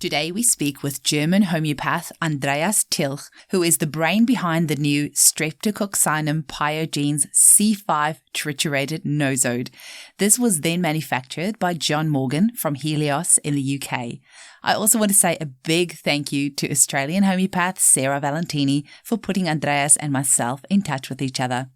Today we speak with German homeopath Andreas Tilch, who is the brain behind the new Streptococcinum Piogenes C5 Triturated Nosode. This was then manufactured by John Morgan from Helios in the UK. I also want to say a big thank you to Australian homeopath Sarah Valentini for putting Andreas and myself in touch with each other.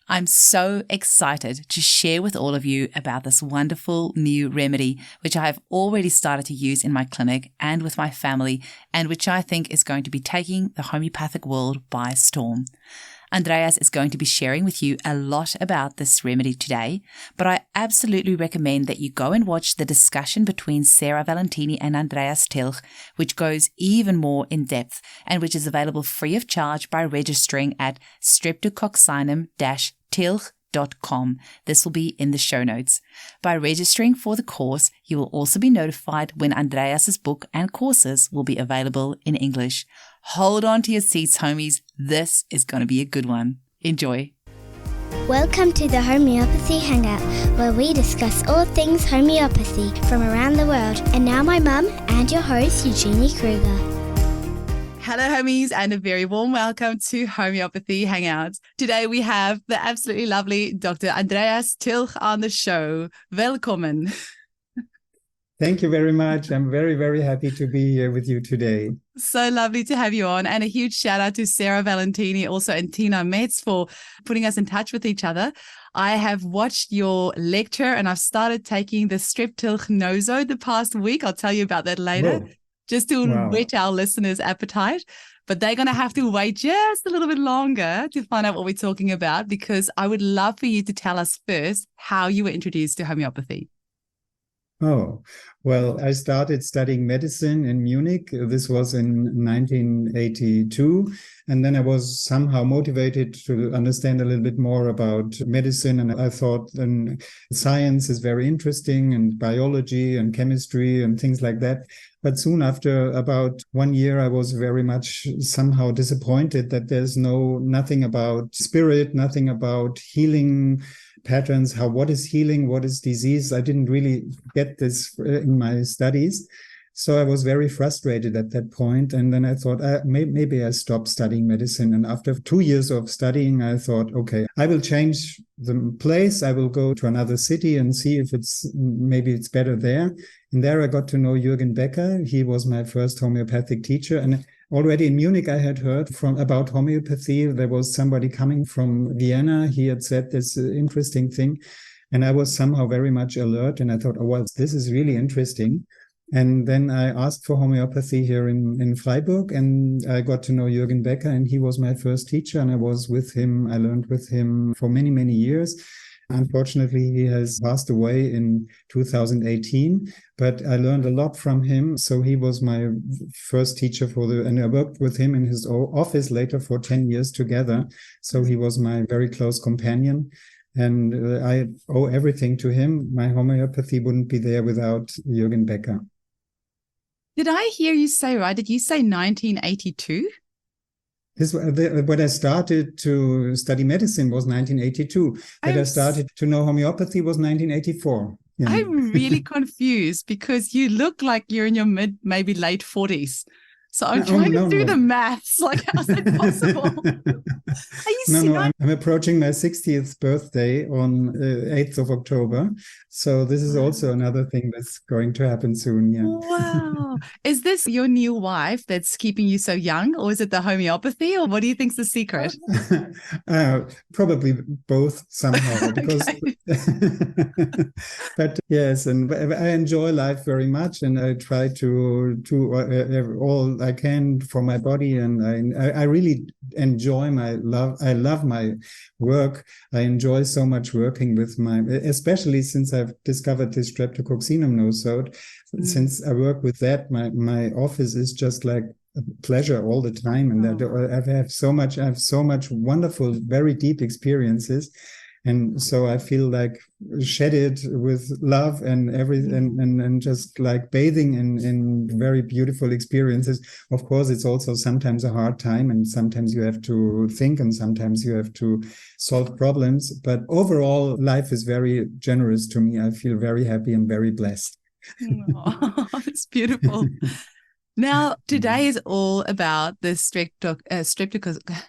I'm so excited to share with all of you about this wonderful new remedy, which I have already started to use in my clinic and with my family, and which I think is going to be taking the homeopathic world by storm. Andreas is going to be sharing with you a lot about this remedy today, but I absolutely recommend that you go and watch the discussion between Sarah Valentini and Andreas Tilch, which goes even more in depth and which is available free of charge by registering at streptococcinum-tilch.com. This will be in the show notes. By registering for the course, you will also be notified when Andreas's book and courses will be available in English. Hold on to your seats, homies. This is going to be a good one. Enjoy. Welcome to the Homeopathy Hangout, where we discuss all things homeopathy from around the world. And now my mum and your host, Eugenie Kruger. Hello, homies, and a very warm welcome to Homeopathy Hangouts. Today we have the absolutely lovely Dr. Andreas Tilch on the show. Welcome. Thank you very much. I'm very, very happy to be here with you today. So lovely to have you on. And a huge shout out to Sarah Valentini also and Tina Metz for putting us in touch with each other. I have watched your lecture and I've started taking the Streptococcus Nosode the past week. I'll tell you about that later. Whoa. Just to whet our listeners' appetite. But they're going to have to wait just a little bit longer to find out what we're talking about, because I would love for you to tell us first how you were introduced to homeopathy. Oh, well, I started studying medicine in Munich. This was in 1982. And then I was somehow motivated to understand a little bit more about medicine. And I thought science is very interesting, and biology and chemistry and things like that. But soon after about 1 year, I was very much somehow disappointed that there's nothing about spirit, nothing about healing patterns, what is healing, what is disease. I didn't really get this in my studies. So I was very frustrated at that point. And then I thought, maybe I stop studying medicine. And after 2 years of studying, I thought, okay, I will change the place. I will go to another city and see if maybe it's better there. And there I got to know Jürgen Becker. He was my first homeopathic teacher. And already in Munich, I had heard about homeopathy. There was somebody coming from Vienna. He had said this interesting thing. And I was somehow very much alert. And I thought, oh, well, this is really interesting. And then I asked for homeopathy here in Freiburg, and I got to know Jürgen Becker, and he was my first teacher. And I was with him. I learned with him for many, many years. Unfortunately, he has passed away in 2018, but I learned a lot from him. So he was my first teacher and I worked with him in his office later for 10 years together. So he was my very close companion. And I owe everything to him. My homeopathy wouldn't be there without Jürgen Becker. Did I hear you say right? Did you say 1982? When I started to study medicine was 1982. When I started to know homeopathy was 1984. Yeah. I'm really confused because you look like you're in your maybe late 40s. So I'm trying to do the maths. Like, how's that possible? Are you serious? I'm approaching my 60th birthday on 8th of October. So this is also another thing that's going to happen soon. Yeah. Wow. Is this your new wife that's keeping you so young, or is it the homeopathy, or what do you think's the secret? Probably both somehow. Because but yes, and I enjoy life very much, and I try to all I can for my body, and I really enjoy I love my work. I enjoy so much working with especially since I've discovered this Streptococcinum nosode. Since I work with that, my office is just like a pleasure all the time, and I have so much wonderful, very deep experiences. And so I feel like shedded with love and everything, and just like bathing in very beautiful experiences. Of course, it's also sometimes a hard time, and sometimes you have to think, and sometimes you have to solve problems. But overall, life is very generous to me. I feel very happy and very blessed. Oh, it's beautiful. Now, today is all about the Streptococcinum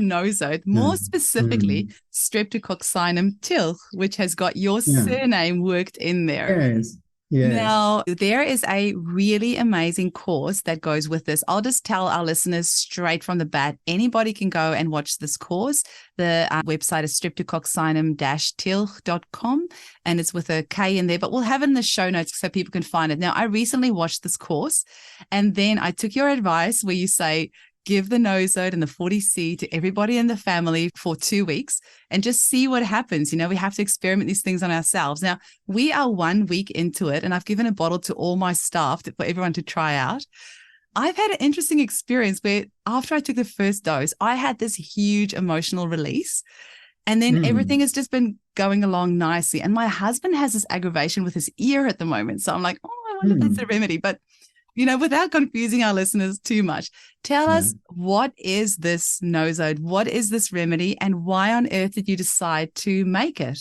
nosode, more specifically Streptococcinum tilch, which has got your surname worked in there. Yes. Yes. Now, there is a really amazing course that goes with this. I'll just tell our listeners straight from the bat, anybody can go and watch this course. The website is streptococcinum-tilch.com, and it's with a K in there, but we'll have it in the show notes so people can find it. Now, I recently watched this course, and then I took your advice where you say, give the nosode and the 40C to everybody in the family for 2 weeks and just see what happens. We have to experiment these things on ourselves. Now, we are 1 week into it, and I've given a bottle to all my staff for everyone to try out. I've had an interesting experience where after I took the first dose, I had this huge emotional release, and then everything has just been going along nicely. And my husband has this aggravation with his ear at the moment. So I'm like, I wonder if that's a remedy. But without confusing our listeners too much, tell us, what is this nosode? What is this remedy? And why on earth did you decide to make it?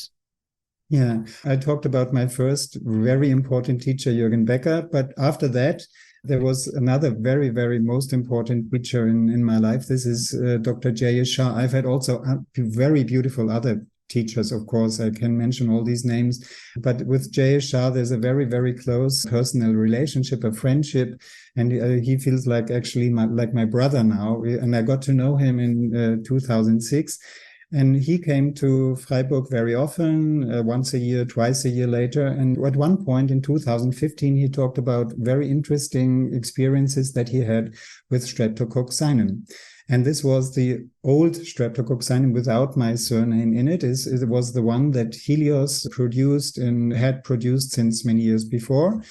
Yeah, I talked about my first very important teacher, Jürgen Becker. But after that, there was another very, very most important teacher in my life. This is Dr. J.S. Shah. I've had also very beautiful other teachers, of course. I can mention all these names, but with J.S. Shah, there's a very, very close personal relationship, a friendship, and he feels like actually like my brother now. And I got to know him in 2006. And he came to Freiburg very often, once a year, twice a year later. And at one point in 2015, he talked about very interesting experiences that he had with Streptococcinum. And this was the old Streptococcinum without my surname in it. It was the one that Helios produced and had produced since many years before.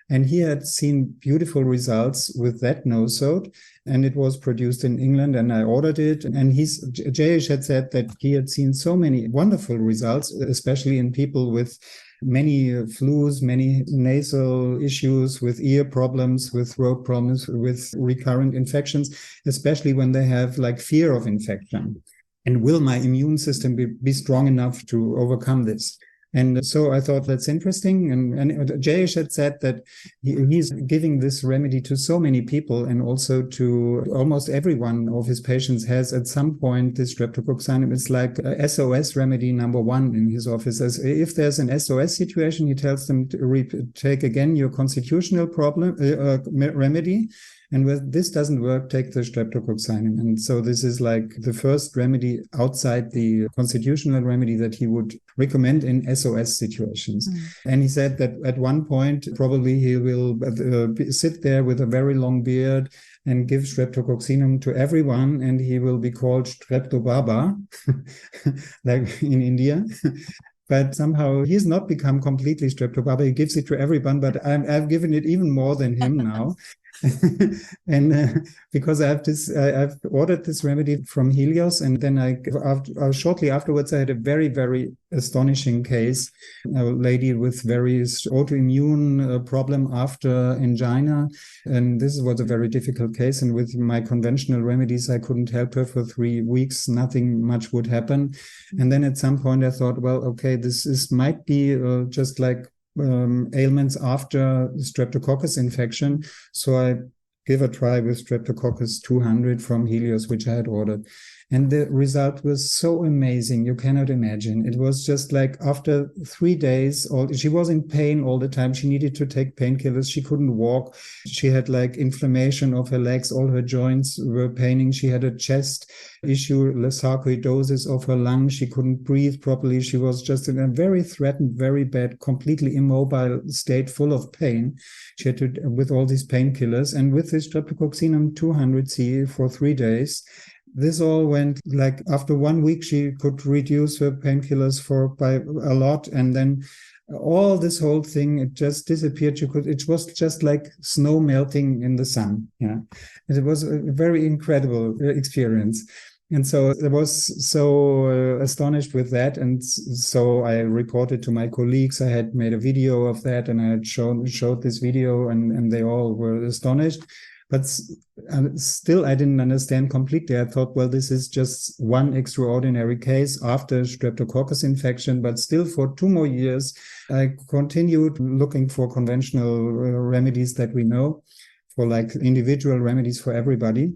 And he had seen beautiful results with that nosode, and it was produced in England, and I ordered it. And Jayesh had said that he had seen so many wonderful results, especially in people with many flus, many nasal issues, with ear problems, with throat problems, with recurrent infections, especially when they have like fear of infection. And will my immune system be strong enough to overcome this? And so I thought that's interesting. And Jayesh had said that he's giving this remedy to so many people, and also to almost every one of his patients has at some point this Streptococcinum. It's like a SOS remedy number one in his office. As if there's an SOS situation, he tells them to take again your constitutional remedy. And when this doesn't work, take the Streptococcinum. And so this is like the first remedy outside the constitutional remedy that he would recommend in SOS situations. And he said that at one point, probably he will sit there with a very long beard and give Streptococcinum to everyone, and he will be called Streptobaba, like in India. But somehow he's not become completely Streptobaba. He gives it to everyone, but I've given it even more than him now. And because I've ordered this remedy from Helios, and then shortly afterwards I had a very, very astonishing case, a lady with various autoimmune problem after angina, and this was a very difficult case. And with my conventional remedies, I couldn't help her for 3 weeks. Nothing much would happen. And then at some point I thought, well, okay, this might be just like ailments after Streptococcus infection. So I give a try with Streptococcus 200 from Helios, which I had ordered. And the result was so amazing. You cannot imagine. It was just like after 3 days, she was in pain all the time. She needed to take painkillers. She couldn't walk. She had like inflammation of her legs. All her joints were paining. She had a chest issue, sarcoidosis of her lung. She couldn't breathe properly. She was just in a very threatened, very bad, completely immobile state, full of pain. She had to, with all these painkillers. And with this Streptococcinum 200C for 3 days, this all went like after 1 week, she could reduce her painkillers by a lot. And then all this whole thing, it just disappeared. It was just like snow melting in the sun. Yeah. And it was a very incredible experience. And so I was so astonished with that. And so I reported to my colleagues. I had made a video of that, and I had showed this video, and they all were astonished. But still, I didn't understand completely. I thought, well, this is just one extraordinary case after Streptococcus infection. But still, for 2 more years, I continued looking for conventional remedies that we know, for like individual remedies for everybody.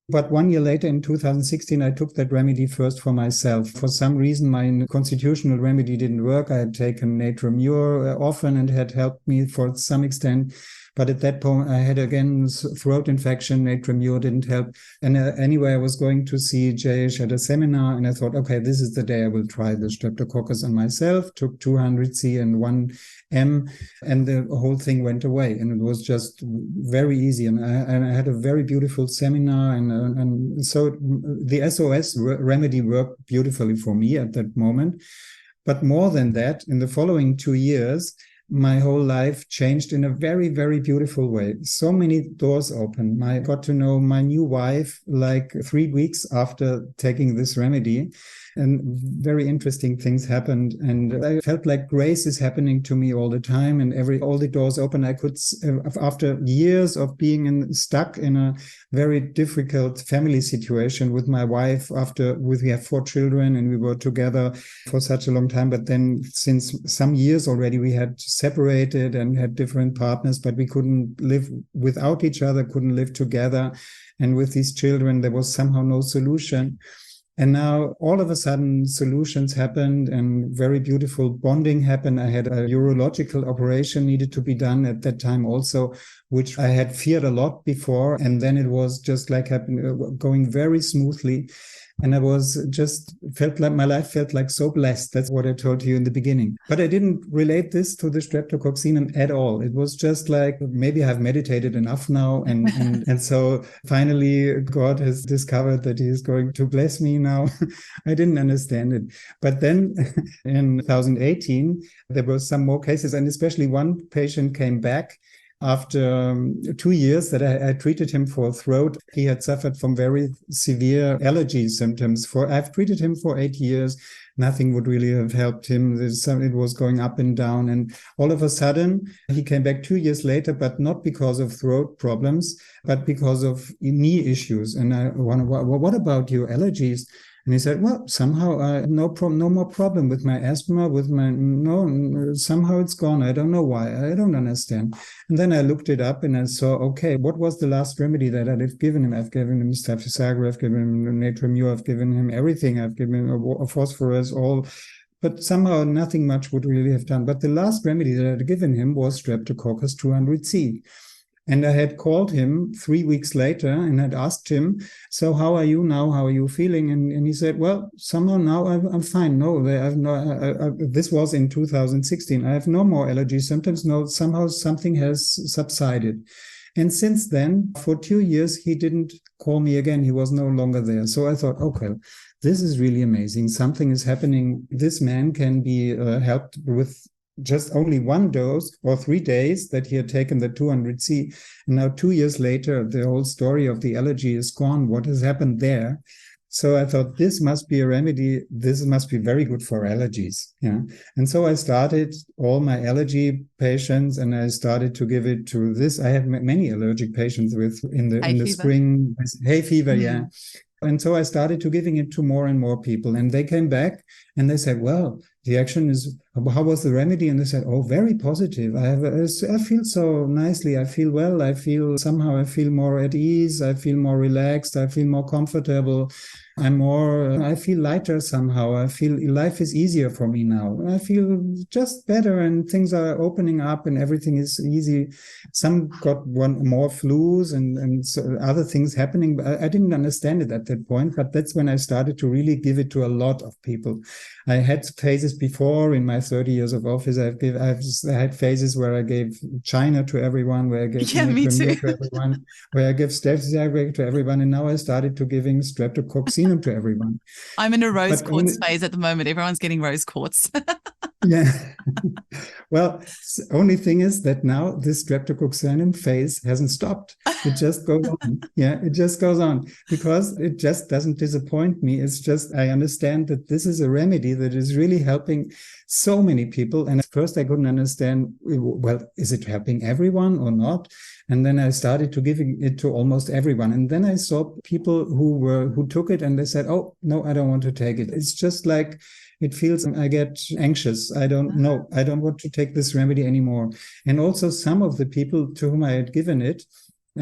But 1 year later, in 2016, I took that remedy first for myself. For some reason, my constitutional remedy didn't work. I had taken Natromure often and had helped me for some extent. But at that point, I had again throat infection. Natromure didn't help. And anyway, I was going to see Jayesh at a seminar, and I thought, okay, this is the day I will try the Streptococcus on myself. Took 200C and 1M, and the whole thing went away. And it was just very easy. And I had a very beautiful seminar, and so the SOS remedy worked beautifully for me at that moment. But more than that, in the following 2 years, my whole life changed in a very, very beautiful way. So many doors opened. I got to know my new wife like 3 weeks after taking this remedy, and very interesting things happened. And I felt like grace is happening to me all the time, and all the doors open. I could, after years of being stuck in a very difficult family situation with my wife, we have 4 children and we were together for such a long time. But then since some years already, we had separated and had different partners, but we couldn't live without each other, couldn't live together. And with these children, there was somehow no solution. And now all of a sudden solutions happened and very beautiful bonding happened. I had a urological operation needed to be done at that time also, which I had feared a lot before. And then it was just like going very smoothly. And I felt like my life felt like so blessed. That's what I told you in the beginning. But I didn't relate this to the Streptococcinum at all. It was just like, maybe I've meditated enough now. And so finally, God has discovered that he is going to bless me now. I didn't understand it. But then in 2018, there were some more cases. And especially one patient came back after 2 years that I treated him for throat. He had suffered from very severe allergy symptoms. I've treated him for 8 years. Nothing would really have helped him. It was going up and down. And all of a sudden, he came back 2 years later, but not because of throat problems, but because of knee issues. And I wonder, what about your allergies? And he said, well, somehow no more problem with my asthma, somehow it's gone. I don't know why. I don't understand. And then I looked it up and I saw, okay, what was the last remedy that I've given him? I've given him Staphysagra, I've given him Natromure, I've given him everything. I've given him a phosphorus, but somehow nothing much would really have done. But the last remedy that I'd given him was Streptococcus 200C. And I had called him 3 weeks later and had asked him, so how are you now? How are you feeling? And he said, well, somehow now I'm fine. No, this was in 2016. I have no more allergy symptoms. No, somehow something has subsided. And since then, for 2 years, he didn't call me again. He was no longer there. So I thought, okay, this is really amazing. Something is happening. This man can be helped with just only 1 dose or 3 days that he had taken the 200C. And now 2 years later, the whole story of the allergy is gone. What has happened there? So I thought this must be a remedy. This must be very good for allergies. Yeah. And so I started all my allergy patients and I started to give it to this. I have many allergic patients in the spring, hay fever. Mm-hmm. Yeah. And so I started to giving it to more and more people. And they came back and they said, well, the action is, how was the remedy? And they said, oh, very positive. I feel so nicely. I feel well. I feel more at ease. I feel more relaxed. I feel more comfortable. I feel lighter somehow. I feel life is easier for me now. I feel just better and things are opening up and everything is easy. Some got more flus and so other things happening. I didn't understand it at that point, but that's when I started to really give it to a lot of people. I had phases before in my 30 years of office. I had phases where I gave China to everyone, where I gave to everyone, where I gave Streptococcus to everyone, and now I started to giving Streptococcinum to everyone. I'm in a rose quartz phase at the moment. Everyone's getting rose quartz. Yeah. Well, only thing is that now this Streptococcinum phase hasn't stopped. It just goes on. Yeah, it just goes on because it just doesn't disappoint me. It's just I understand that this is a remedy that is really helping so many people. And first I couldn't understand, well, is it helping everyone or not? And then I started to give it to almost everyone. And then I saw people who took it and they said, oh, no, I don't want to take it. It's just like, it feels I get anxious. I don't know. I don't want to take this remedy anymore. And also some of the people to whom I had given it,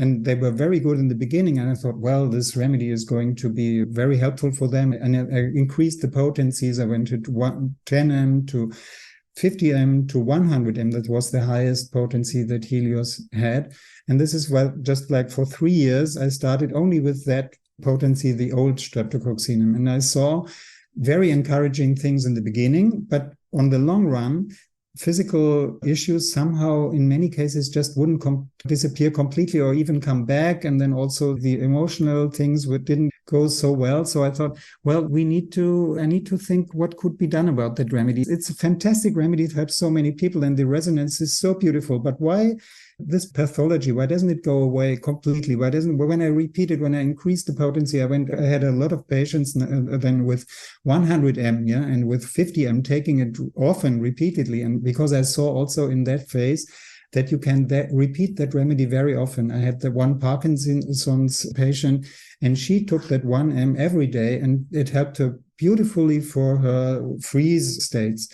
and they were very good in the beginning. And I thought, well, this remedy is going to be very helpful for them. And I increased the potencies. I went to 10 m to 50 m to 100 m. That was the highest potency that Helios had. And this is just like for 3 years, I started only with that potency, the old Streptococcinum. And I saw very encouraging things in the beginning, but on the long run, physical issues somehow in many cases just wouldn't disappear completely or even come back. And then also the emotional things didn't go so well. So I thought, well, I need to think what could be done about that remedy. It's a fantastic remedy. It helps so many people and the resonance is so beautiful. But why this pathology? Why doesn't it go away completely? When I repeated, when I increased the potency, I had a lot of patients then with 100 m, and with 50 m taking it often, repeatedly. And because I saw also in that phase that you can repeat that remedy very often. I had the one Parkinson's patient, and she took that 1 m every day, and it helped her beautifully for her freeze states.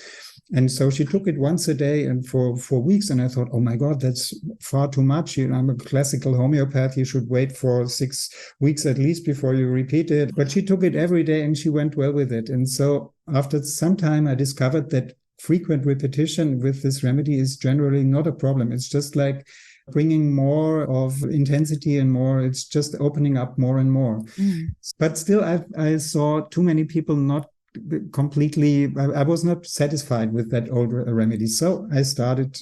And so she took it once a day and for 4 weeks. And I thought, oh my God, that's far too much. I'm a classical homeopath. You should wait for 6 weeks at least before you repeat it. But she took it every day and she went well with it. And so after some time, I discovered that frequent repetition with this remedy is generally not a problem. It's just like bringing more of intensity and more, it's just opening up more and more. But still, I saw too many people not completely, I was not satisfied with that old remedy. So I started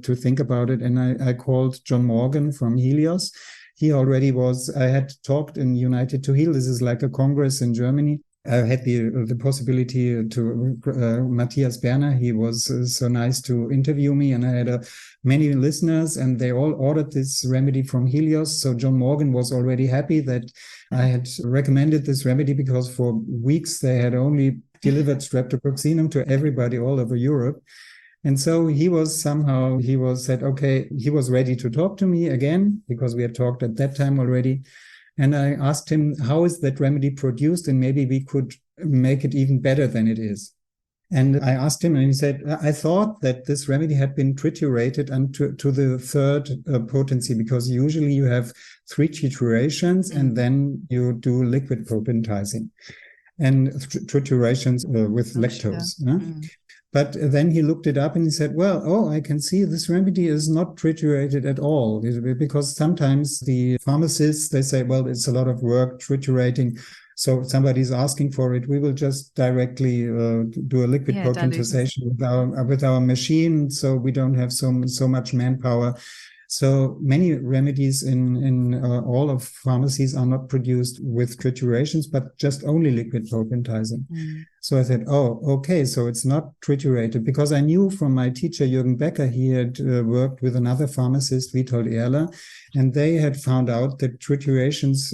to think about it, and I called John Morgan from Helios. He already I had talked in United to Heal. This is like a congress in Germany. I had the possibility to Matthias Berner. He was so nice to interview me, and I had many listeners, and they all ordered this remedy from Helios. So John Morgan was already happy that I had recommended this remedy, because for weeks they had only delivered Streptococcinum to everybody all over Europe. And so he said, okay, he was ready to talk to me again, because we had talked at that time already. And I asked him, how is that remedy produced? And maybe we could make it even better than it is. And I asked him, and he said, I thought that this remedy had been triturated to the third potency, because usually you have 3 triturations and then you do liquid potentizing and triturations with lactose. But then he looked it up and he said, well, I can see this remedy is not triturated at all, because sometimes the pharmacists, they say, well, it's a lot of work triturating. So somebody's asking for it. We will just directly do a liquid potentization with our machine. So we don't have so much manpower. So many remedies in all of pharmacies are not produced with triturations, but just only liquid potentizing. So I said, oh, okay, so it's not triturated, because I knew from my teacher, Jürgen Becker, he had worked with another pharmacist, Witold Erler, and they had found out that triturations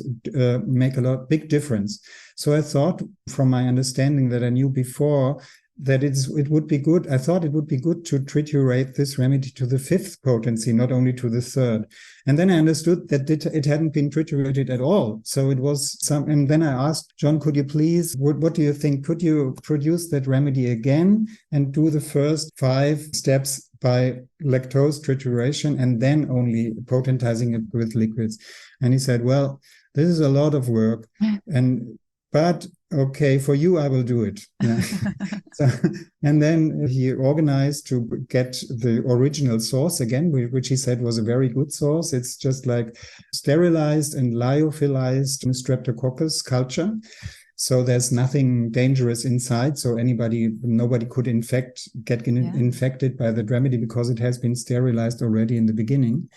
make big difference. So I thought, from my understanding that I knew before, that it would be good. I thought it would be good to triturate this remedy to the 5th potency, not only to the 3rd. And then I understood that it hadn't been triturated at all. So it was and then I asked John, could you please, what do you think? Could you produce that remedy again and do the first 5 steps by lactose trituration and then only potentizing it with liquids? And he said, well, this is a lot of work. But okay, for you, I will do it. Yeah. And then he organized to get the original source again, which he said was a very good source. It's just like sterilized and lyophilized Streptococcus culture. So there's nothing dangerous inside. So nobody could get infected by the remedy, because it has been sterilized already in the beginning.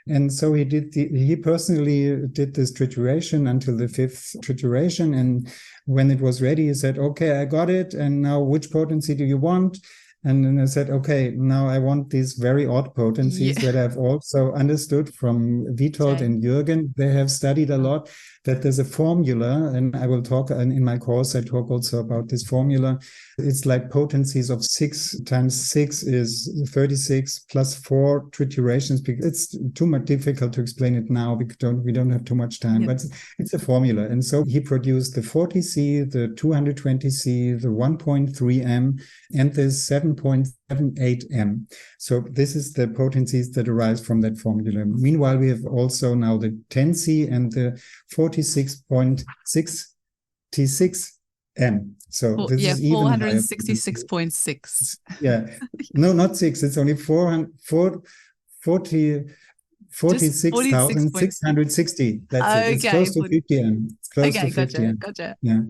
And so he personally did this trituration until the 5th trituration. And when it was ready, he said, okay, I got it. And now which potency do you want? And then I said, okay, now I want these very odd potencies that I've also understood from Witold and Jürgen. They have studied a lot, that there's a formula, and I will talk in my course, I talk also about this formula. It's like potencies of 6 times 6 is 36 plus 4 triturations. It's too much difficult to explain it now because we don't have too much time, but it's a formula. And so he produced the 40C, the 220C, the 1.3 M, and the 7.78 M. So this is the potencies that arise from that formula. Meanwhile, we have also now the 10C and the 46.66 M. So this is even 466.6. Yeah. No, not 6. It's only 46,660. That's it. It's close to 50 M. It's close to 50 M. Gotcha. Yeah.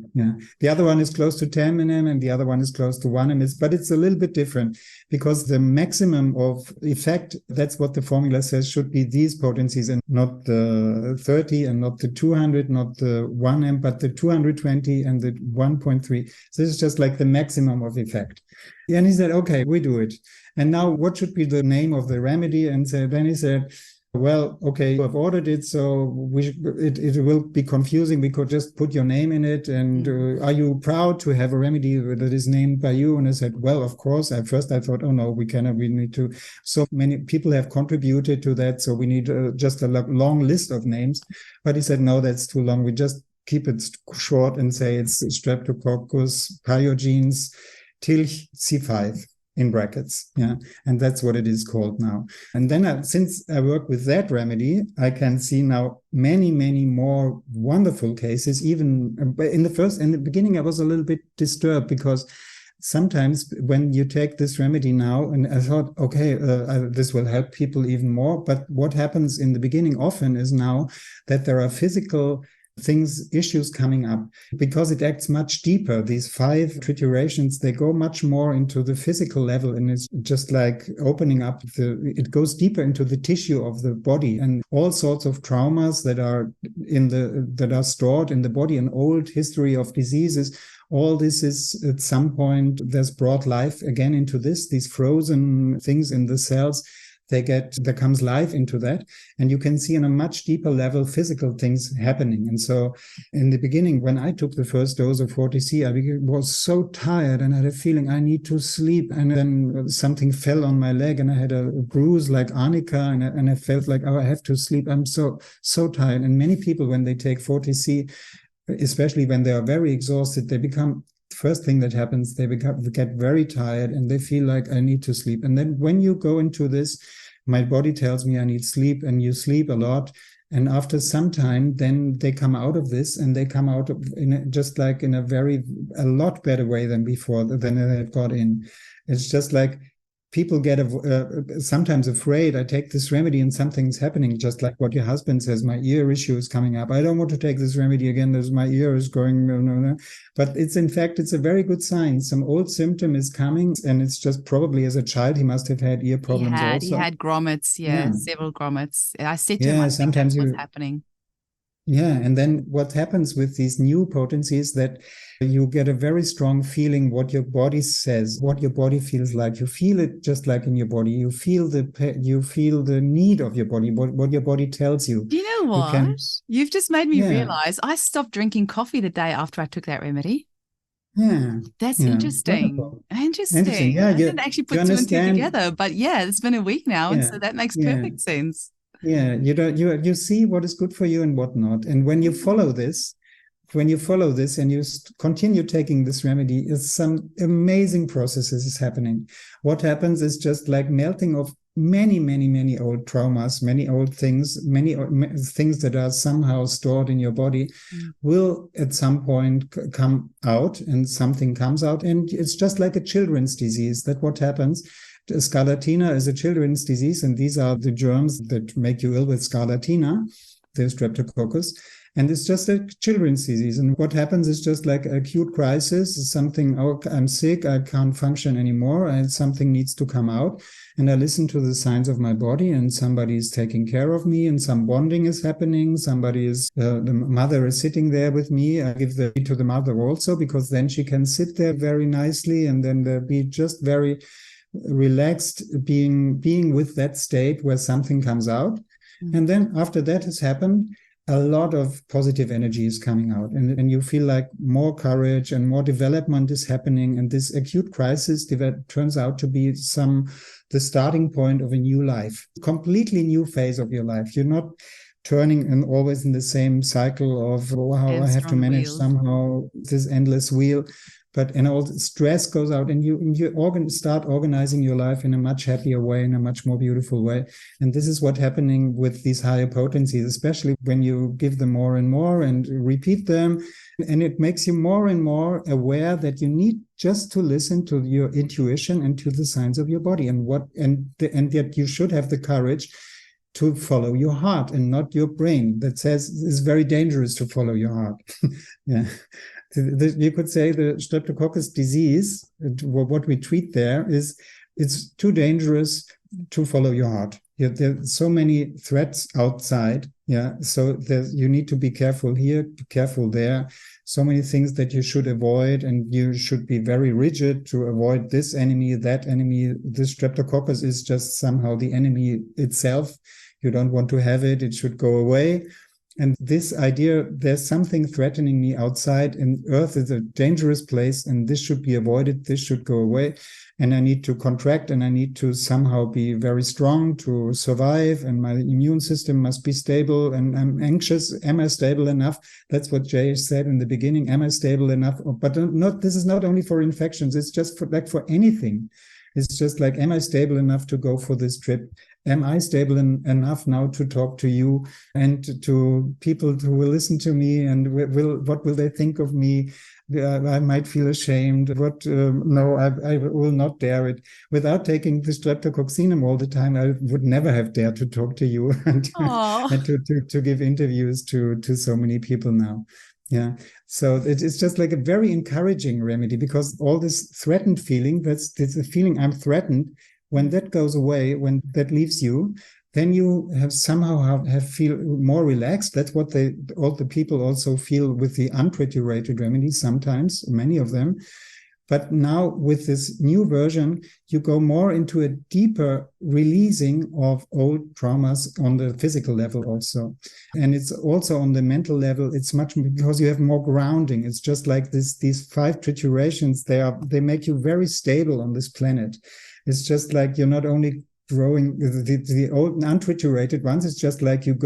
The other one is close to 10 M, and the other one is close to 1 M. But it's a little bit different because the maximum of effect, that's what the formula says, should be these potencies and not the 30 and not the 200, not the 1 M, but the 220 and the 1.3. So this is just like the maximum of effect. And he said, okay, we do it. And now what should be the name of the remedy? And then he said, well, okay, I've ordered it, so it will be confusing. We could just put your name in it. And are you proud to have a remedy that is named by you? And I said, well, of course. At first I thought, oh no, we need to. So many people have contributed to that. So we need just a long list of names. But he said, no, that's too long. We just keep it short and say it's Streptococcus, Piogenes, Tilch, C5. In brackets, and that's what it is called now. And then since I work with that remedy, I can see now many, many more wonderful cases. Even in the beginning, I was a little bit disturbed because sometimes when you take this remedy now, and I thought, okay, this will help people even more. But what happens in the beginning often is now that there are physical issues coming up because it acts much deeper. These 5 triturations, they go much more into the physical level, and it's just like opening up it goes deeper into the tissue of the body, and all sorts of traumas that are stored in the body, an old history of diseases. All this is at some point there's brought life again into these frozen things in the cells. There comes life into that, and you can see on a much deeper level physical things happening. And so in the beginning, when I took the first dose of 40C, I was so tired and I had a feeling I need to sleep. And then something fell on my leg and I had a bruise like arnica, and I felt like, oh, I have to sleep. I'm so tired. And many people, when they take 40C, especially when they are very exhausted, they become first thing that happens, they get very tired and they feel like I need to sleep. And then when you go into this, my body tells me I need sleep, and you sleep a lot. And after some time, then they come out of this, and they come out in a lot better way than before, than they had got in. It's just like people get sometimes afraid. I take this remedy and something's happening, just like what your husband says, my ear issue is coming up. I don't want to take this remedy again. My ear is going, no. But it's a very good sign. Some old symptom is coming, and it's just probably as a child, he must have had ear problems also. He had grommets, several grommets. I said to him, I think that's what's happening. Yeah, and then what happens with these new potencies that you get a very strong feeling what your body says, what your body feels like. You feel it just like in your body. You feel the need of your body, what your body tells you. Do you know what? You've just made me realize I stopped drinking coffee the day after I took that remedy. Yeah. That's interesting. Wonderful. Interesting. Yeah, I didn't actually put 2 and 2 together, but it's been a week now, and so that makes perfect sense. Yeah, you see what is good for you and what not. And when you follow this and you continue taking this remedy, some amazing processes is happening. What happens is just like melting of many, many, many old traumas, many old things, many things that are somehow stored in your body will at some point come out, and something comes out. And it's just like a children's disease. That what happens. Scarlatina is a children's disease, and these are the germs that make you ill with scarlatina, the Streptococcus. And it's just a children's disease. And what happens is just like acute crisis, something, I'm sick, I can't function anymore, and something needs to come out. and I listen to the signs of my body, and somebody is taking care of me, and some bonding is happening. Somebody is, the mother is sitting there with me. I give the to the mother also, because then she can sit there very nicely, and then they'll be just very relaxed, being with that state where something comes out. And then after that has happened, a lot of positive energy is coming out, and you feel like more courage and more development is happening. And this acute crisis turns out to be the starting point of a new life, completely new phase of your life. You're not turning and always in the same cycle of how I have to manage somehow this endless wheel. And all the stress goes out, and you start organizing your life in a much happier way, in a much more beautiful way. And this is what's happening with these higher potencies, especially when you give them more and more and repeat them. And it makes you more and more aware that you need just to listen to your intuition and to the signs of your body, and yet you should have the courage to follow your heart and not your brain that says it's very dangerous to follow your heart. Yeah. You could say the Streptococcus disease, what we treat there, it's too dangerous to follow your heart. There's so many threats outside. Yeah. So you need to be careful here, be careful there. So many things that you should avoid, and you should be very rigid to avoid this enemy, that enemy. This Streptococcus is just somehow the enemy itself. You don't want to have it. It should go away. And this idea, there's something threatening me outside, and Earth is a dangerous place, and this should be avoided, this should go away. And I need to contract, and I need to somehow be very strong to survive, and my immune system must be stable, and I'm anxious. Am I stable enough? That's what Jay said in the beginning. Am I stable enough? But this is not only for infections, it's just for anything. It's just like, am I stable enough to go for this trip? Am I stable enough now to talk to you and to people who will listen to me, and what will they think of me? I might feel ashamed. No, I will not dare it. Without taking the Streptococcinum all the time, I would never have dared to talk to you and to give interviews to so many people now. Yeah. So it's just like a very encouraging remedy, because all this threatened feeling, that's the feeling I'm threatened. When that goes away, when that leaves you, then you have somehow feel more relaxed. That's what all the people also feel with the untriturated remedies sometimes, many of them. But now with this new version, you go more into a deeper releasing of old traumas on the physical level also. And it's also on the mental level. It's much, because you have more grounding. It's just like these 5 triturations, they make you very stable on this planet. It's just like you're not only growing the old untriturated ones. It's just like you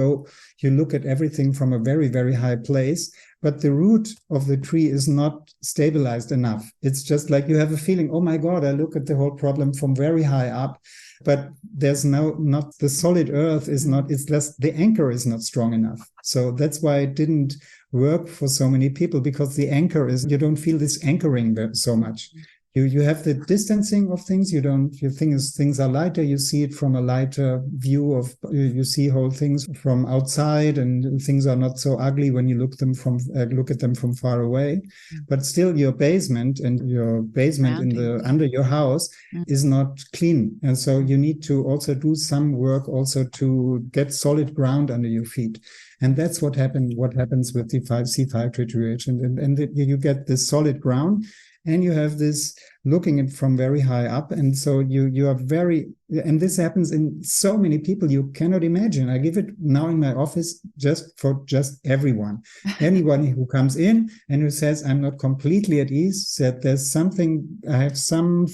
look at everything from a very, very high place, but the root of the tree is not stabilized enough. It's just like you have a feeling, oh my God, I look at the whole problem from very high up, but there's not the solid earth is not, it's just the anchor is not strong enough. So that's why it didn't work for so many people, because the anchor is, you don't feel this anchoring so much. You have the distancing of things. You think things are lighter. You see it from a lighter view of, you see whole things from outside, and things are not so ugly when you look at them from far away. But still, your basement under your house is not clean. And so you need to also do some work also to get solid ground under your feet. And that's what happens with the C5 trituration. And you get this solid ground. And you have this looking at from very high up. And so you are and this happens in so many people you cannot imagine. I give it now in my office for everyone. Anyone who comes in and who says, I'm not completely at ease, said there's something, I have some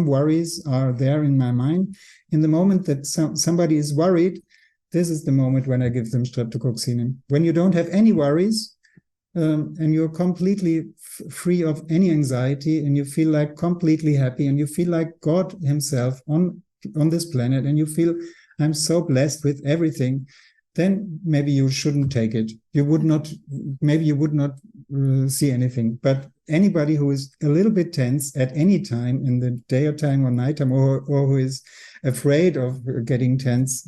worries are there in my mind. In the moment that somebody is worried, this is the moment when I give them Streptococcinum. When you don't have any worries, and you're completely free of any anxiety, and you feel like completely happy, and you feel like God himself on this planet, and you feel, I'm so blessed with everything, then maybe you shouldn't take it. You would not see anything. But anybody who is a little bit tense at any time in the daytime or nighttime, or who is afraid of getting tense,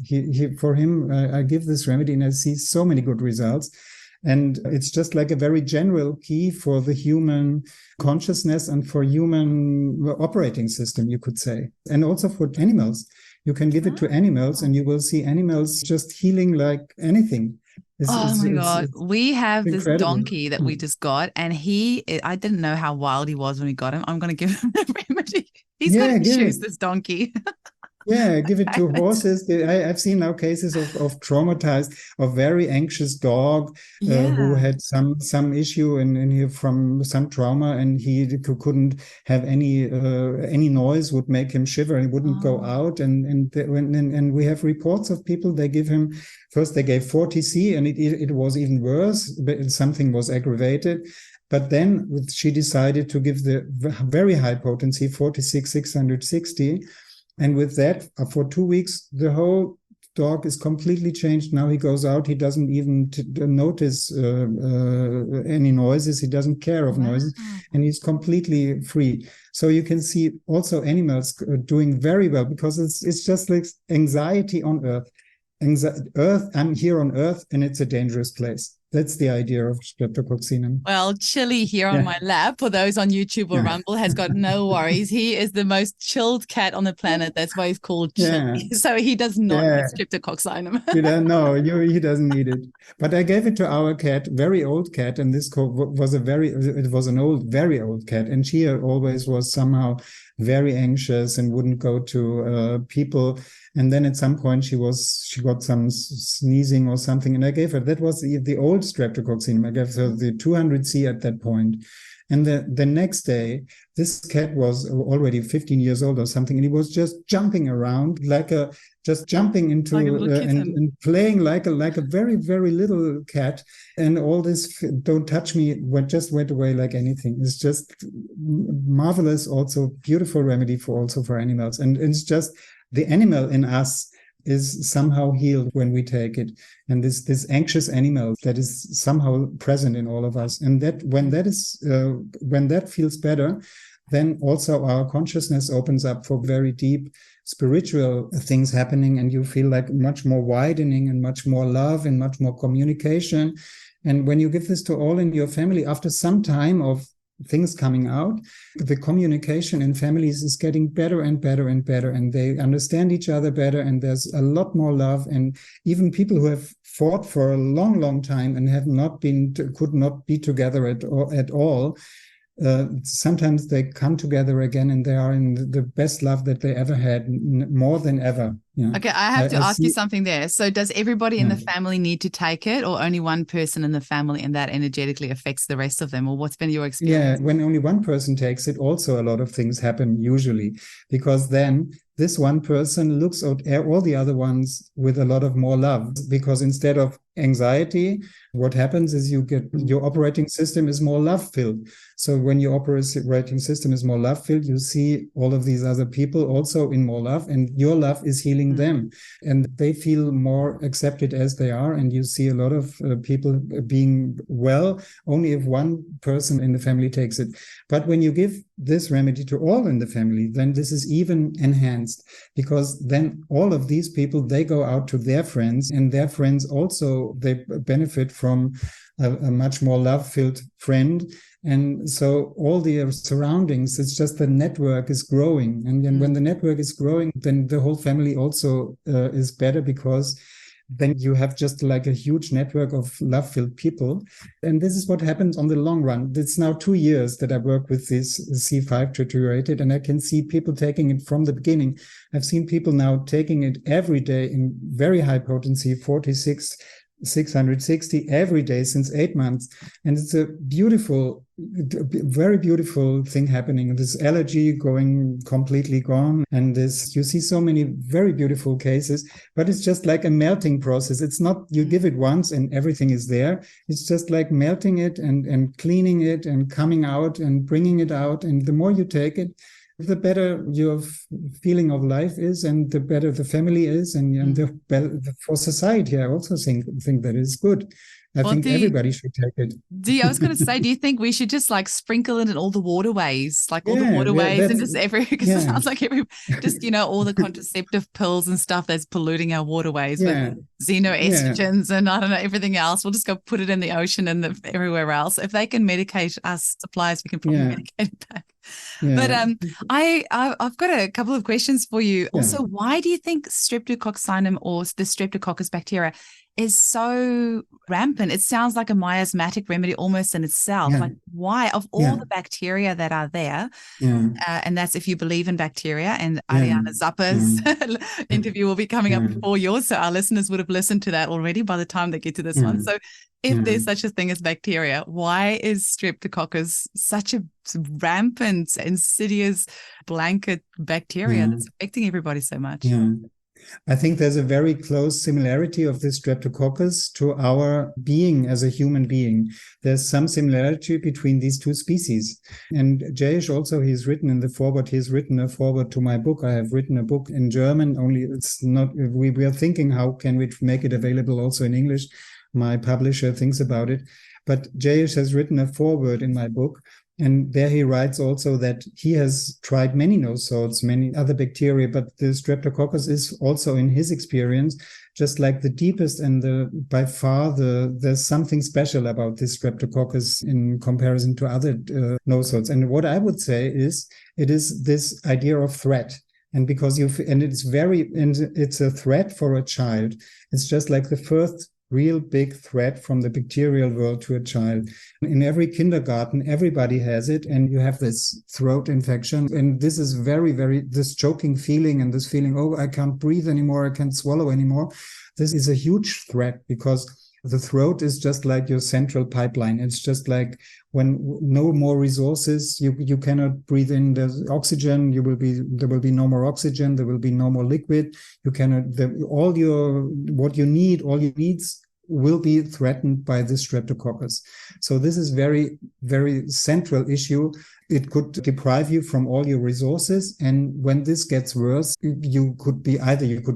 for him, I give this remedy, and I see so many good results. And it's just like a very general key for the human consciousness and for human operating system, you could say. And also for animals. You can give it to animals and you will see animals just healing like anything. My God. We have this incredible. donkey that we just got, and I didn't know how wild he was when we got him. I'm going to give him a remedy. He's got issues, this donkey. Yeah, give it to horses. I've seen now cases of traumatized or very anxious dog who had some issue in here from some trauma, and he couldn't have any noise would make him shiver. He wouldn't go out. And we have reports of people, they give him, first they gave 40C and it was even worse, but something was aggravated. But then she decided to give the very high potency, 46,660. And with that, for 2 weeks, the whole dog is completely changed. Now he goes out, he doesn't even notice any noises. He doesn't care of noises, and he's completely free. So you can see also animals doing very well, because it's just like anxiety on Earth. I'm here on Earth, and it's a dangerous place. That's the idea of Streptococcinum. Well, Chili here on my lap, for those on YouTube or Rumble, has got no worries. He is the most chilled cat on the planet. That's why he's called Chili. So he does not need Streptococcinum. No, he doesn't need it. But I gave it to our cat, very old cat, and this was very old cat, and she always was somehow very anxious and wouldn't go to people. And then at some point she got some sneezing or something, and I gave her, that was the old Streptococcinum. I gave her the 200C at that point. And the next day, this cat was already 15 years old or something, and he was just jumping around just jumping into and playing like a very, very little cat. And all this "don't touch me" just went away like anything. It's just marvelous, also beautiful remedy for animals. And it's just the animal in us is somehow healed when we take it. And this anxious animal that is somehow present in all of us. And that when that feels better, then also our consciousness opens up for very deep spiritual things happening, and you feel like much more widening and much more love and much more communication. And when you give this to all in your family, after some time of things coming out, the communication in families is getting better and better and better, and they understand each other better, and there's a lot more love. And even people who have fought for a long, long time and could not be together at all, sometimes they come together again, and they are in the best love that they ever had, more than ever. Yeah. Okay, I have to ask you something there. So does everybody in the family need to take it, or only one person in the family, and that energetically affects the rest of them? Or what's been your experience? Yeah, when only one person takes it, also a lot of things happen usually, because then this one person looks at all the other ones with a lot of more love, because instead of anxiety, what happens is your operating system is more love-filled. So when your operating system is more love-filled, you see all of these other people also in more love, and your love is healing them, and they feel more accepted as they are. And you see a lot of people being well, only if one person in the family takes it. But when you give this remedy to all in the family, then this is even enhanced, because then all of these people, they go out to their friends, and their friends also, they benefit from a much more love-filled friend. And so all the surroundings, it's just the network is growing. And then when the network is growing, then the whole family also is better, because then you have just like a huge network of love-filled people. And this is what happens on the long run. It's now 2 years that I work with this C5 Triturated, and I can see people taking it from the beginning. I've seen people now taking it every day in very high potency, 46,660 every day since 8 months. And it's a beautiful, very beautiful thing happening. This allergy going completely gone. And you see so many very beautiful cases, but it's just like a melting process. It's not, you give it once and everything is there. It's just like melting it and cleaning it and coming out and bringing it out. And the more you take it, the better your feeling of life is, and the better the family is, and for society, I also think that is good. I think everybody should take it. I was going to say, do you think we should just like sprinkle it in all the waterways, all the waterways, and just because it sounds like all the contraceptive pills and stuff that's polluting our waterways with xenoestrogens and I don't know, everything else. We'll just go put it in the ocean and everywhere else. If they can medicate us suppliers, we can probably medicate it back. Yeah. But I've got a couple of questions for you. Yeah. Also, why do you think Streptococcinum or the Streptococcus bacteria is so rampant? It sounds like a miasmatic remedy almost in itself. Like, why, of all the bacteria that are there, and that's if you believe in bacteria, and Ariana Zappa's interview will be coming up before yours, so our listeners would have listened to that already by the time they get to this one. So if there's such a thing as bacteria, why is Streptococcus such a rampant, insidious blanket bacteria that's affecting everybody so much? I think there's a very close similarity of this Streptococcus to our being as a human being. There's some similarity between these two species. And Jayesh also, he's written in the foreword, he's written a foreword to my book. I have written a book in German, only it's not, we are thinking how can we make it available also in English. My publisher thinks about it. But Jayesh has written a foreword in my book. And there he writes also that he has tried many nosodes, many other bacteria, but the Streptococcus is also, in his experience, just like the deepest and by far there's something special about this Streptococcus in comparison to other nosodes. And what I would say is, it is this idea of threat. And because it's a threat for a child. It's just like the first real big threat from the bacterial world to a child. In every kindergarten, everybody has it, and you have this throat infection. And this is very, very, this choking feeling and this feeling, oh, I can't breathe anymore, I can't swallow anymore. This is a huge threat because the throat is just like your central pipeline. It's just like when no more resources, you cannot breathe in the oxygen. There will be no more oxygen. There will be no more liquid. You cannot. All your needs will be threatened by this Streptococcus. So this is very, very central issue. It could deprive you from all your resources, and when this gets worse, you could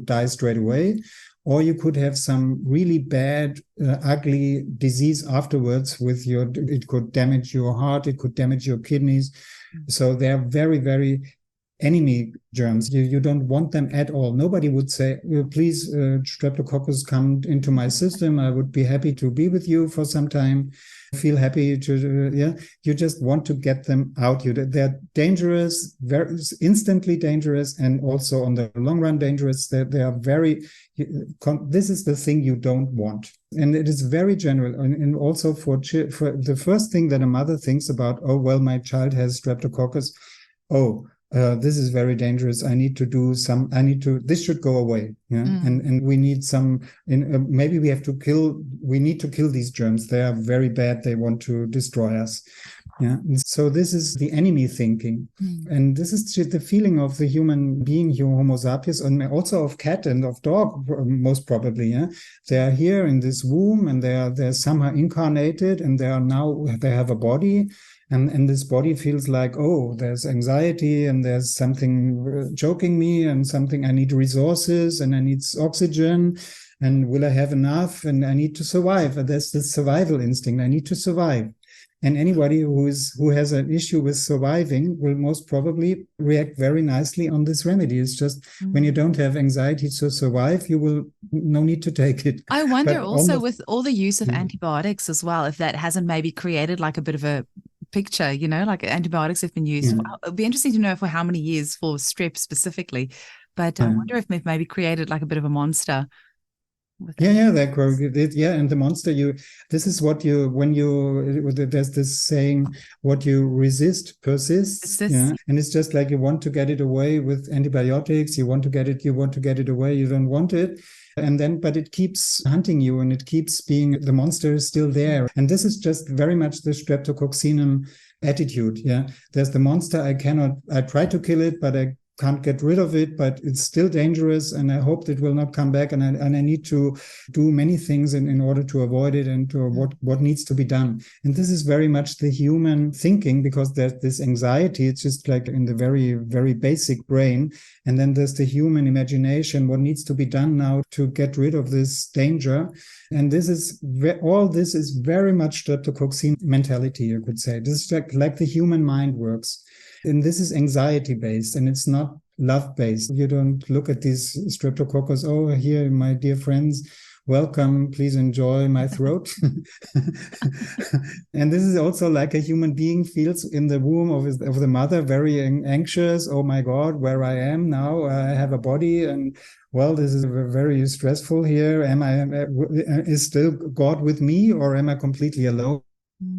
die straight away, or you could have some really bad, ugly disease afterwards it could damage your heart, it could damage your kidneys. So they are very, very enemy germs. You don't want them at all. Nobody would say, please, Streptococcus, come into my system. I would be happy to be with you for some time. Feel happy to, you just want to get them out. They're dangerous, very instantly dangerous, and also on the long run dangerous. They are very, this is the thing you don't want. And it is very general. And also for the first thing that a mother thinks about, oh, well, my child has Streptococcus. This is very dangerous. This should go away. And we need maybe we need to kill these germs. They are very bad. They want to destroy us. And so this is the enemy thinking. And this is the feeling of the human being, Homo sapiens, and also of cat and of dog, most probably. They are here in this womb, and they're somehow incarnated, and they have a body. And this body feels like, oh, there's anxiety and there's something choking me and something, I need resources and I need oxygen and will I have enough, and I need to survive. There's this survival instinct. I need to survive. And anybody who has an issue with surviving will most probably react very nicely on this remedy. It's just when you don't have anxiety to survive, you will no need to take it. I wonder also with all the use of antibiotics as well, if that hasn't maybe created like a bit of a picture, like antibiotics have been used. It'd be interesting to know for how many years for strep specifically, but I wonder if we've maybe created like a bit of a monster. And the monster, this is what there's this saying, what you resist persists. And it's just like you want to get it away with antibiotics, you want to get it away, you don't want it. But it keeps hunting you, and it keeps being, the monster is still there. And this is just very much the Streptococcinum attitude. There's the monster, I try to kill it, but I can't get rid of it, but it's still dangerous, and I hope it will not come back, and I need to do many things in order to avoid it, and to what needs to be done. And this is very much the human thinking, because there's this anxiety, it's just like in the very, very basic brain, and then there's the human imagination, what needs to be done now to get rid of this danger. And this is all this is very much Streptococcinum mentality, you could say. This is like the human mind works. And this is anxiety-based, and it's not love-based. You don't look at these Streptococcus, oh, here, my dear friends, welcome, please enjoy my throat. And this is also like a human being feels in the womb of the mother, very anxious. Oh my God, where I am now, I have a body, and well, this is very stressful here. Is still God with me, or am I completely alone?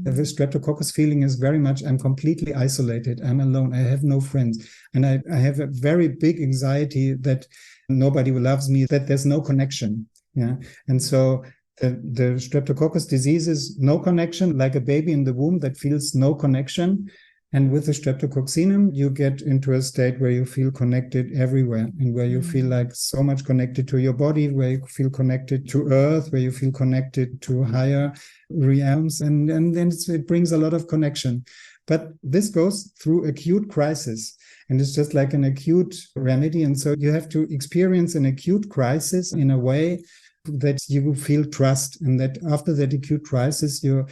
The Streptococcus feeling is very much, I'm completely isolated. I'm alone. I have no friends. And I have a very big anxiety that nobody loves me, that there's no connection. Yeah. And so the Streptococcus disease is no connection, like a baby in the womb that feels no connection. And with the Streptococcinum, you get into a state where you feel connected everywhere, and where you feel like so much connected to your body, where you feel connected to earth, where you feel connected to higher realms. And then it brings a lot of connection. But this goes through acute crisis, and it's just like an acute remedy. And so you have to experience an acute crisis in a way that you feel trust, and that after that acute crisis, your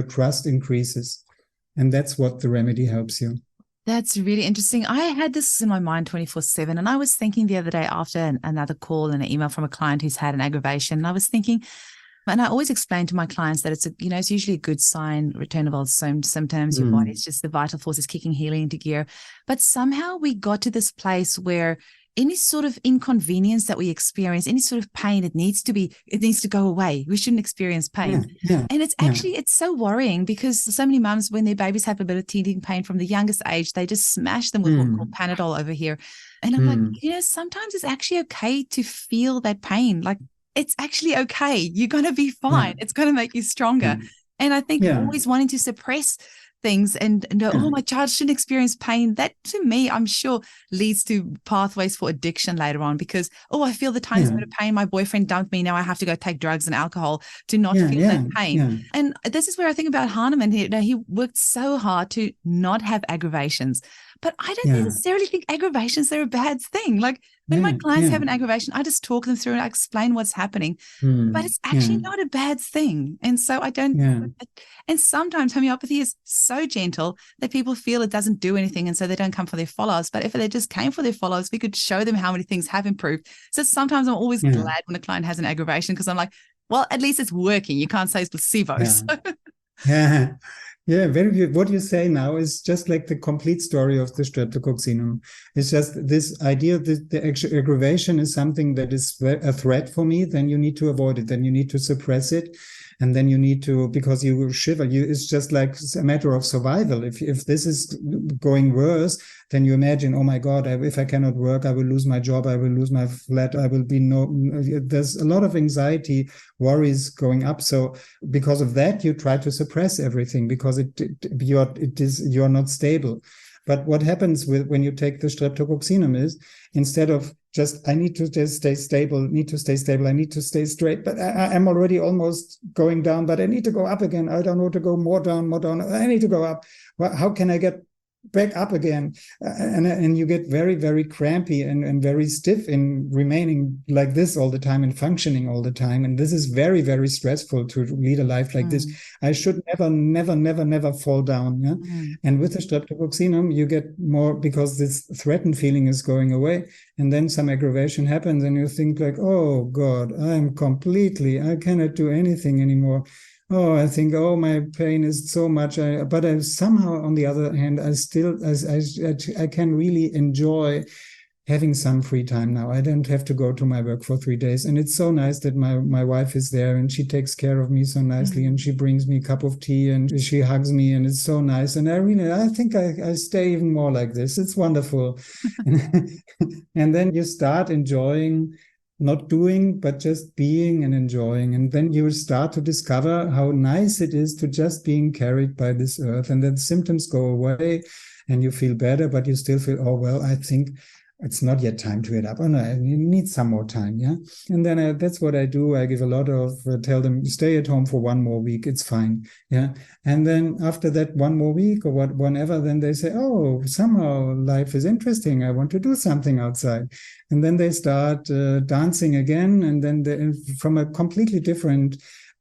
trust increases. And that's what the remedy helps you. That's really interesting. I had this in my mind 24/7. And I was thinking the other day after another call and an email from a client who's had an aggravation. And I was thinking, and I always explain to my clients that it's usually a good sign, return of old symptoms, your body's just the vital force is kicking healing into gear. But somehow we got to this place where any sort of inconvenience that we experience, any sort of pain, it needs to go away. We shouldn't experience pain. And it's actually, it's so worrying, because so many mums, when their babies have a bit of teething pain from the youngest age, they just smash them with what we call Panadol over here. And I'm like, sometimes it's actually okay to feel that pain. Like, it's actually okay. You're going to be fine. It's going to make you stronger. And I think always wanting to suppress things and know, oh, my child shouldn't experience pain, that to me, I'm sure, leads to pathways for addiction later on, because, oh, I feel the tiniest bit of pain, my boyfriend dumped me, now I have to go take drugs and alcohol to not feel that pain. And this is where I think about Hahnemann. He worked so hard to not have aggravations. But I don't necessarily think aggravations are a bad thing. Like, when my clients have an aggravation, I just talk them through and I explain what's happening. But it's actually not a bad thing. And so I don't, and sometimes homeopathy is so gentle that people feel it doesn't do anything, and so they don't come for their follow-ups. But if they just came for their follow-ups, we could show them how many things have improved. So sometimes I'm always glad when a client has an aggravation, because I'm like, well, at least it's working. You can't say it's placebo. Yeah, very good. What you say now is just like the complete story of the Streptococcinum. It's just this idea that the aggravation is something that is a threat for me, then you need to avoid it, then you need to suppress it. And then you need to, because you will shiver, it's just like a matter of survival. If this is going worse, then you imagine, oh my God, if I cannot work, I will lose my job, I will lose my flat, there's a lot of anxiety, worries going up. So because of that, you try to suppress everything, because you're not stable. But what happens when you take the Streptococcinum is, instead of just, I need to just stay stable, I need to stay straight, but I'm already almost going down, but I need to go up again. I don't want to go more down. I need to go up. Well, how can I get back up again? And you get very, very crampy and very stiff in remaining like this all the time and functioning all the time. And this is very, very stressful to lead a life like this. I should never fall down. And with the Streptococcinum, you get more, because this threatened feeling is going away. And then some aggravation happens and you think like, oh God, I cannot do anything anymore. Oh, I think, my pain is so much. But I somehow, on the other hand, I can really enjoy having some free time now. I don't have to go to my work for 3 days. And it's so nice that my wife is there and she takes care of me so nicely and she brings me a cup of tea and she hugs me and it's so nice. And I think I stay even more like this. It's wonderful. And then you start enjoying not doing, but just being and enjoying. And then you will start to discover how nice it is to just being carried by this earth, and then symptoms go away. and you feel better, but you still feel, oh, well, I think it's not yet time to get up. Oh no, you need some more time, yeah. And then that's what I do. I give a lot of tell them stay at home for 1 more week. It's fine, yeah. And then after that 1 more week or whenever, then they say, oh, somehow life is interesting. I want to do something outside, and then they start dancing again, and then from a completely different.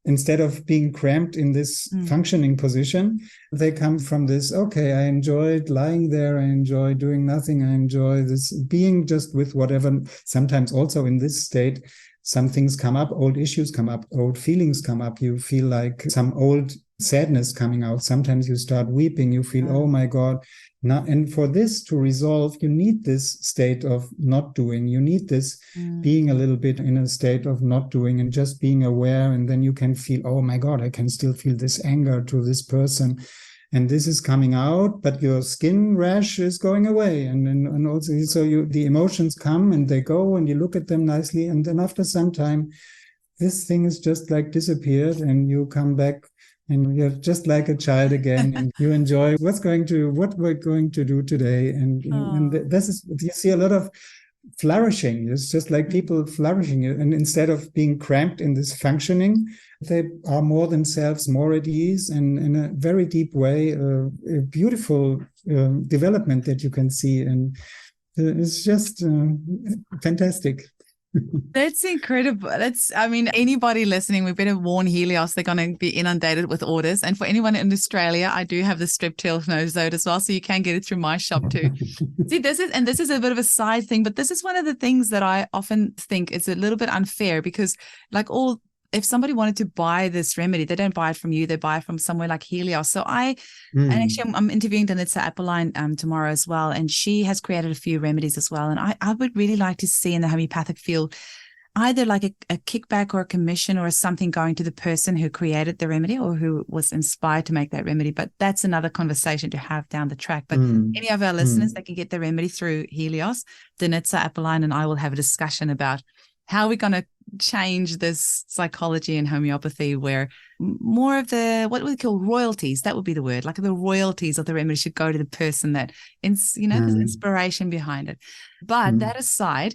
Instead of being cramped in this functioning position, they come from this, okay, I enjoyed lying there, I enjoy doing nothing, I enjoy this being just with whatever. Sometimes also in this state, some things come up, old issues come up, old feelings come up. You feel like some old sadness coming out. Sometimes you start weeping, you feel, oh my God. Now, and for this to resolve, you need this state of not doing. You need this being a little bit in a state of not doing and just being aware. And then you can feel, oh my God, I can still feel this anger to this person. And this is coming out, but your skin rash is going away. And also, so the emotions come and they go, and you look at them nicely. And then after some time, this thing is just like disappeared, and you come back. And you're just like a child again, and you enjoy what we're going to do today. And this is, you see a lot of flourishing. It's just like people flourishing. And instead of being cramped in this functioning, they are more themselves, more at ease, and in a very deep way, a beautiful development that you can see. And it's just fantastic. That's incredible. Anybody listening, we better warn Helios, they're going to be inundated with orders. And for anyone in Australia, I do have the Streptococcus Nosode as well, so you can get it through my shop too. See, this is a bit of a side thing, but this is one of the things that I often think is a little bit unfair, because if somebody wanted to buy this remedy, they don't buy it from you, they buy it from somewhere like Helios. So and actually I'm interviewing Danitza Appeline tomorrow as well, and she has created a few remedies as well. And I would really like to see in the homeopathic field either like a kickback or a commission or something going to the person who created the remedy or who was inspired to make that remedy. But that's another conversation to have down the track. But any of our listeners, they can get the remedy through Helios. Danitza Appeline and I will have a discussion about how we're going to change this psychology and homeopathy, where more of the, what we call royalties, that would be the word, like the royalties of the remedy should go to the person that, there's inspiration behind it. But that aside,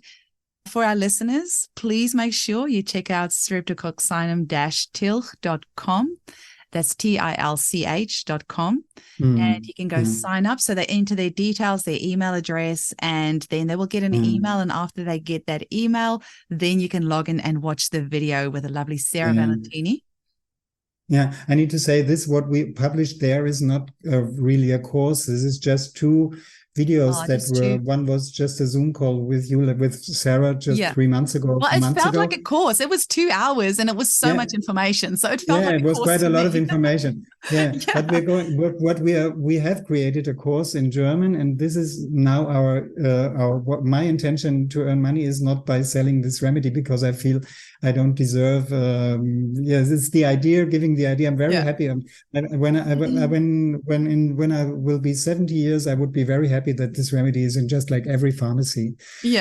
for our listeners, please make sure you check out streptococcinum-tilch.com. That's tilch.com. And you can go sign up. So they enter their details, their email address, and then they will get an email. And after they get that email, then you can log in and watch the video with the lovely Sarah Valentini. Yeah, I need to say this, what we published there is not really a course. This is just 2 videos one was just a Zoom call with you, with Sarah, just 3 months ago. Well, it felt like a course. It was 2 hours and it was so much information. So it felt like it was quite a lot of information. But we're going, we have created a course in German, and this is now my intention to earn money is not by selling this remedy, because I feel I don't deserve, it's the idea, giving the idea. I'm very happy. When I will be 70 years, I would be very happy that this remedy is in just like every pharmacy.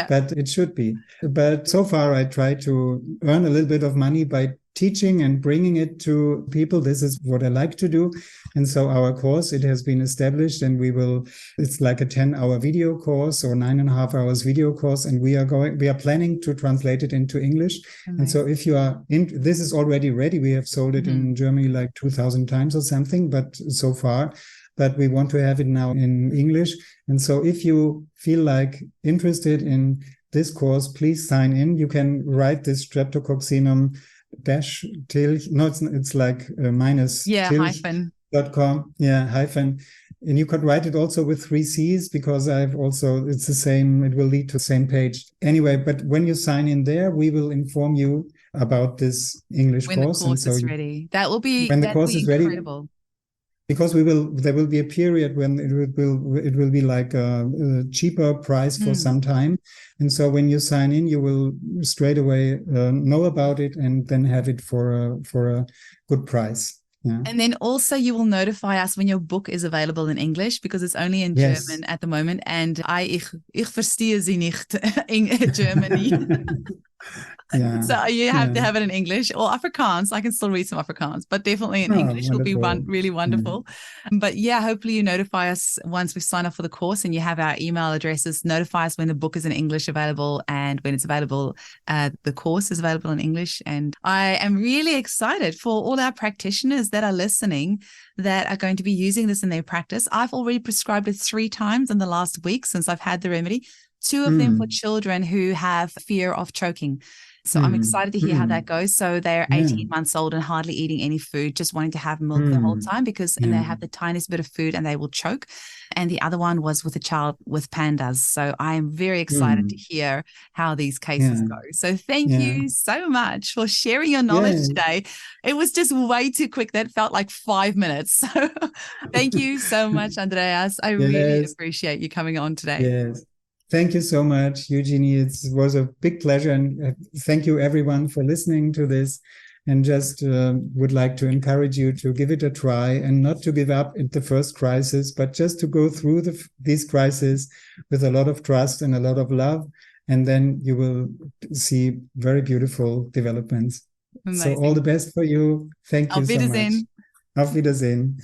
But it should be. But so far I try to earn a little bit of money by teaching and bringing it to people. This is what I like to do. And so our course, it has been established, and it's like a 10-hour video course or 9.5 hours video course. And we are planning to translate it into English. Amazing. And so if you are this is already ready. We have sold it in Germany like 2,000 times or something, but so far. But we want to have it now in English. And so if you feel like interested in this course, please sign in. You can write this Streptococcinum -tilch. No, it's like minus tilch.com. Hyphen. And you could write it also with 3 C's, because it's the same, it will lead to the same page. Anyway, but when you sign in there, we will inform you about this English course. When the course is ready. That will be, when the course is ready. Incredible. Because there will be a period when it will be like a cheaper price for some time. And so when you sign in, you will straight away know about it and then have it for a good price. Yeah. And then also you will notify us when your book is available in English, because it's only in German at the moment. And ich verstehe sie nicht in Germany. Yeah. So you have to Yeah. have it in English or Afrikaans. I can still read some Afrikaans, but definitely in Oh, English will be wonderful. really Yeah. wonderful. But yeah, hopefully you notify us once we sign up for the course, and you have our email addresses. Notify us when the book is in English available, and when it's available, the course is available in English. And I am really excited for all our practitioners that are listening that are going to be using this in their practice. I've already prescribed it 3 times in the last week since I've had the remedy. 2 of them for children who have fear of choking. So I'm excited to hear how that goes. So they're 18 months old and hardly eating any food, just wanting to have milk the whole time and they have the tiniest bit of food and they will choke. And the other one was with a child with pandas. So I am very excited to hear how these cases go. So thank you so much for sharing your knowledge today. It was just way too quick. That felt like 5 minutes. So thank you so much, Andreas. I really appreciate you coming on today. Yes. Thank you so much, Eugenie. It was a big pleasure. And thank you, everyone, for listening to this. And just would like to encourage you to give it a try and not to give up at the first crisis, but just to go through these crises with a lot of trust and a lot of love. And then you will see very beautiful developments. Amazing. So all the best for you. Thank you so much. Auf Wiedersehen.